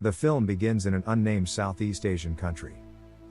The film begins in an unnamed Southeast Asian country.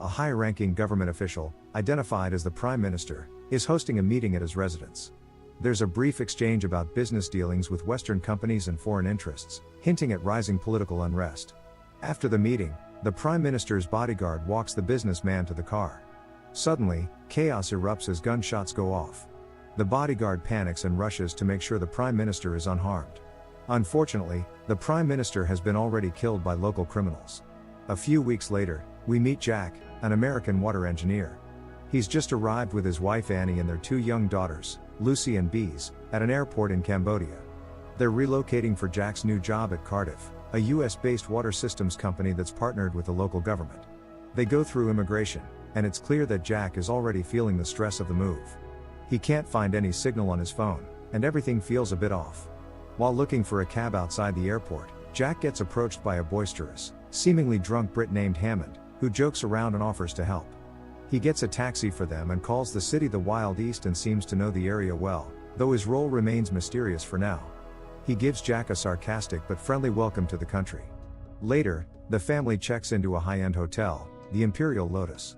A high-ranking government official, identified as the Prime Minister, is hosting a meeting at his residence. There's a brief exchange about business dealings with Western companies and foreign interests, hinting at rising political unrest. After the meeting, the Prime Minister's bodyguard walks the businessman to the car. Suddenly, chaos erupts as gunshots go off. The bodyguard panics and rushes to make sure the Prime Minister is unharmed. Unfortunately, the Prime Minister has been already killed by local criminals. A few weeks later, we meet Jack, an American water engineer. He's just arrived with his wife Annie and their two young daughters, Lucy and Bees, at an airport in Cambodia. They're relocating for Jack's new job at Cardiff, a US-based water systems company that's partnered with the local government. They go through immigration, and it's clear that Jack is already feeling the stress of the move. He can't find any signal on his phone, and everything feels a bit off. While looking for a cab outside the airport, Jack gets approached by a boisterous, seemingly drunk Brit named Hammond, who jokes around and offers to help. He gets a taxi for them and calls the city the Wild East and seems to know the area well, though his role remains mysterious for now. He gives Jack a sarcastic but friendly welcome to the country. Later, the family checks into a high-end hotel, the Imperial Lotus.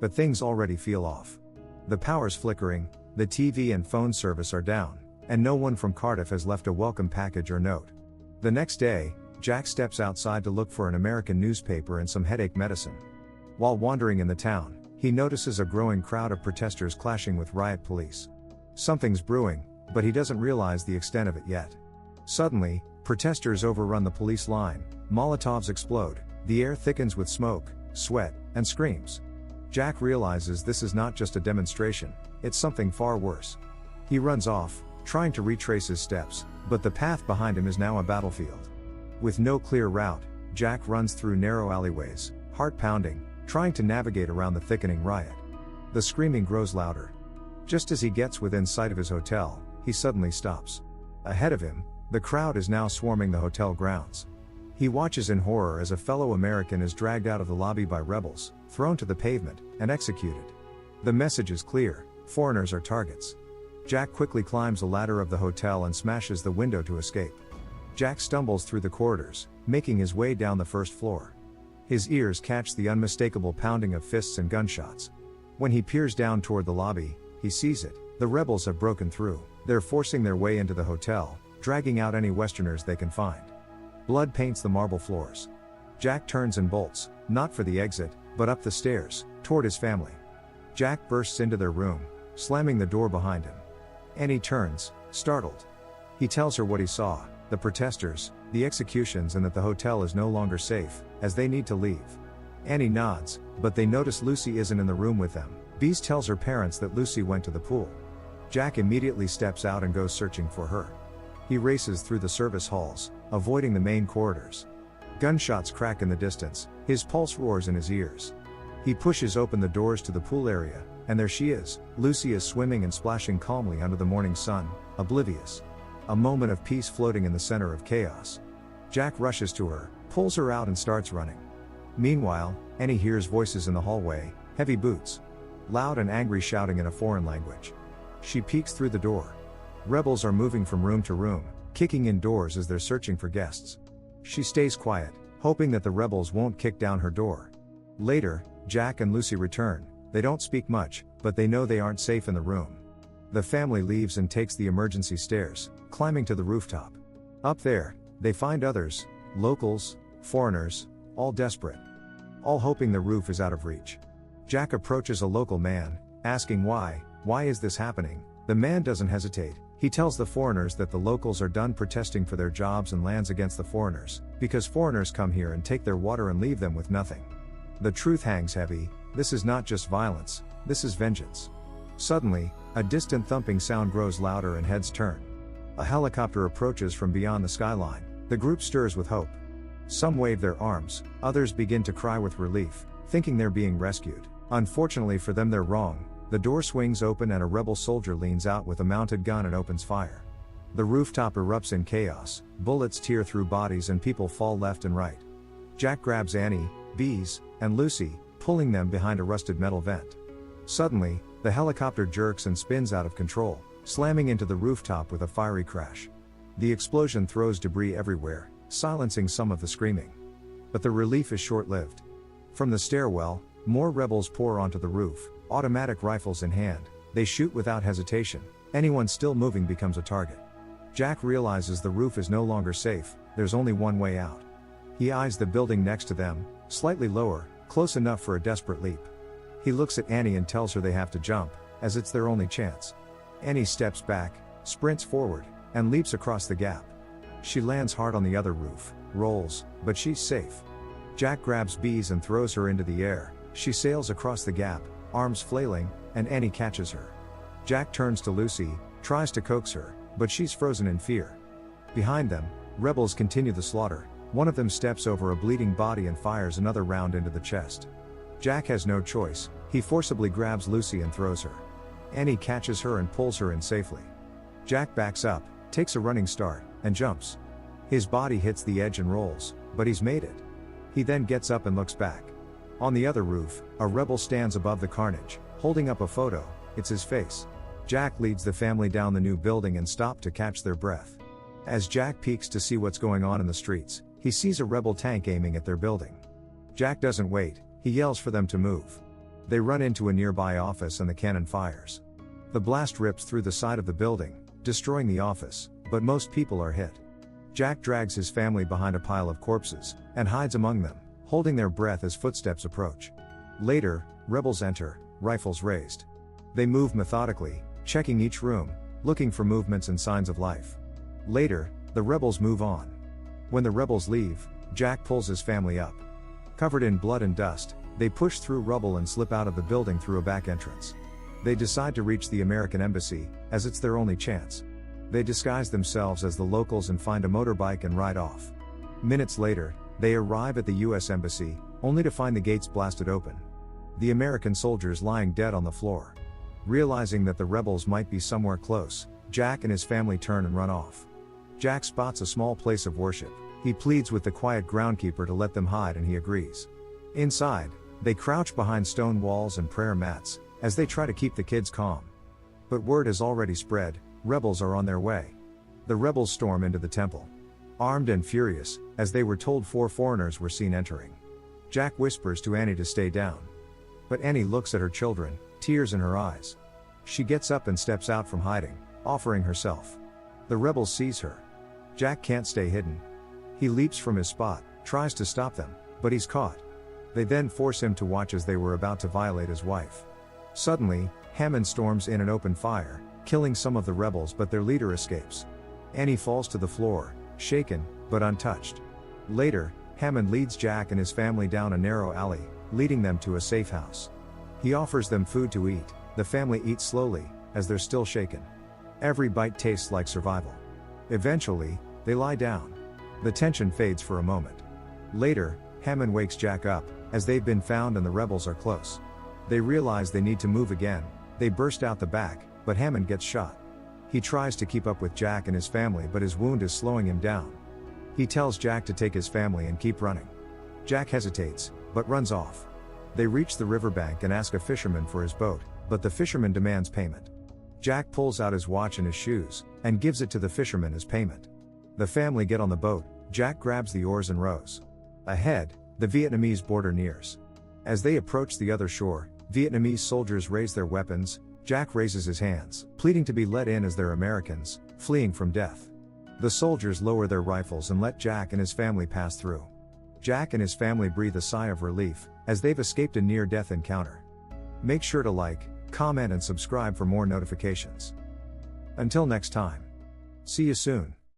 But things already feel off. The power's flickering, the TV and phone service are down, and no one from Cardiff has left a welcome package or note. The next day, Jack steps outside to look for an American newspaper and some headache medicine. While wandering in the town, he notices a growing crowd of protesters clashing with riot police. Something's brewing, but he doesn't realize the extent of it yet. Suddenly, protesters overrun the police line, Molotovs explode, the air thickens with smoke, sweat, and screams. Jack realizes this is not just a demonstration, it's something far worse. He runs off, trying to retrace his steps, but the path behind him is now a battlefield. With no clear route, Jack runs through narrow alleyways, heart pounding, trying to navigate around the thickening riot. The screaming grows louder. Just as he gets within sight of his hotel, he suddenly stops. Ahead of him, the crowd is now swarming the hotel grounds. He watches in horror as a fellow American is dragged out of the lobby by rebels, thrown to the pavement, and executed. The message is clear: foreigners are targets. Jack quickly climbs a ladder of the hotel and smashes the window to escape. Jack stumbles through the corridors, making his way down the first floor. His ears catch the unmistakable pounding of fists and gunshots. When he peers down toward the lobby, he sees it: the rebels have broken through. They're forcing their way into the hotel, dragging out any Westerners they can find. Blood paints the marble floors. Jack turns and bolts, not for the exit, but up the stairs, toward his family. Jack bursts into their room, slamming the door behind him. Annie turns, startled. He tells her what he saw: the protesters, the executions, and that the hotel is no longer safe, as they need to leave. Annie nods, but they notice Lucy isn't in the room with them. Bees tells her parents that Lucy went to the pool. Jack immediately steps out and goes searching for her. He races through the service halls, avoiding the main corridors. Gunshots crack in the distance, his pulse roars in his ears. He pushes open the doors to the pool area, and there she is. Lucy is swimming and splashing calmly under the morning sun, oblivious. A moment of peace floating in the center of chaos. Jack rushes to her, pulls her out and starts running. Meanwhile, Annie hears voices in the hallway, heavy boots. Loud and angry shouting in a foreign language. She peeks through the door. Rebels are moving from room to room, kicking in doors as they're searching for guests. She stays quiet, hoping that the rebels won't kick down her door. Later, Jack and Lucy return. They don't speak much, but they know they aren't safe in the room. The family leaves and takes the emergency stairs, climbing to the rooftop. Up there, they find others, locals, foreigners, all desperate. All hoping the roof is out of reach. Jack approaches a local man, asking why is this happening? The man doesn't hesitate. He tells the foreigners that the locals are done protesting for their jobs and lands against the foreigners, because foreigners come here and take their water and leave them with nothing. The truth hangs heavy: this is not just violence, this is vengeance. Suddenly, a distant thumping sound grows louder and heads turn. A helicopter approaches from beyond the skyline. The group stirs with hope. Some wave their arms, others begin to cry with relief, thinking they're being rescued. Unfortunately for them, they're wrong. The door swings open and a rebel soldier leans out with a mounted gun and opens fire. The rooftop erupts in chaos, bullets tear through bodies and people fall left and right. Jack grabs Annie, Bees, and Lucy, pulling them behind a rusted metal vent. Suddenly, the helicopter jerks and spins out of control, slamming into the rooftop with a fiery crash. The explosion throws debris everywhere, silencing some of the screaming. But the relief is short-lived. From the stairwell, more rebels pour onto the roof, automatic rifles in hand. They shoot without hesitation. Anyone still moving becomes a target. Jack realizes the roof is no longer safe, there's only one way out. He eyes the building next to them, slightly lower, close enough for a desperate leap. He looks at Annie and tells her they have to jump, as it's their only chance. Annie steps back, sprints forward, and leaps across the gap. She lands hard on the other roof, rolls, but she's safe. Jack grabs Bees and throws her into the air. She sails across the gap, arms flailing, and Annie catches her. Jack turns to Lucy, tries to coax her, but she's frozen in fear. Behind them, rebels continue the slaughter. One of them steps over a bleeding body and fires another round into the chest. Jack has no choice, he forcibly grabs Lucy and throws her. Annie catches her and pulls her in safely. Jack backs up, takes a running start, and jumps. His body hits the edge and rolls, but he's made it. He then gets up and looks back. On the other roof, a rebel stands above the carnage, holding up a photo. It's his face. Jack leads the family down the new building and stops to catch their breath. As Jack peeks to see what's going on in the streets, he sees a rebel tank aiming at their building. Jack doesn't wait, he yells for them to move. They run into a nearby office and the cannon fires. The blast rips through the side of the building, destroying the office, but most people are hit. Jack drags his family behind a pile of corpses, and hides among them, holding their breath as footsteps approach. Later, rebels enter, rifles raised. They move methodically, checking each room, looking for movements and signs of life. Later, the rebels move on. When the rebels leave, Jack pulls his family up. Covered in blood and dust, they push through rubble and slip out of the building through a back entrance. They decide to reach the American embassy, as it's their only chance. They disguise themselves as the locals and find a motorbike and ride off. Minutes later, they arrive at the US embassy, only to find the gates blasted open. The American soldiers lying dead on the floor. Realizing that the rebels might be somewhere close, Jack and his family turn and run off. Jack spots a small place of worship. He pleads with the quiet groundkeeper to let them hide and he agrees. Inside, they crouch behind stone walls and prayer mats, as they try to keep the kids calm. But word has already spread, rebels are on their way. The rebels storm into the temple. Armed and furious, as they were told 4 foreigners were seen entering. Jack whispers to Annie to stay down. But Annie looks at her children, tears in her eyes. She gets up and steps out from hiding, offering herself. The rebels seize her. Jack can't stay hidden. He leaps from his spot, tries to stop them, but he's caught. They then force him to watch as they were about to violate his wife. Suddenly, Hammond storms in and opens fire, killing some of the rebels, but their leader escapes. Annie falls to the floor, shaken, but untouched. Later, Hammond leads Jack and his family down a narrow alley, leading them to a safe house. He offers them food to eat. The family eats slowly, as they're still shaken. Every bite tastes like survival. Eventually, they lie down. The tension fades for a moment. Later, Hammond wakes Jack up, as they've been found and the rebels are close. They realize they need to move again. They burst out the back, but Hammond gets shot. He tries to keep up with Jack and his family, but his wound is slowing him down. He tells Jack to take his family and keep running. Jack hesitates, but runs off. They reach the riverbank and ask a fisherman for his boat, but the fisherman demands payment. Jack pulls out his watch and his shoes, and gives it to the fisherman as payment. The family get on the boat. Jack grabs the oars and rows. Ahead, the Vietnamese border nears. As they approach the other shore, Vietnamese soldiers raise their weapons. Jack raises his hands, pleading to be let in as they're Americans, fleeing from death. The soldiers lower their rifles and let Jack and his family pass through. Jack and his family breathe a sigh of relief, as they've escaped a near-death encounter. Make sure to like, comment and subscribe for more notifications. Until next time. See you soon.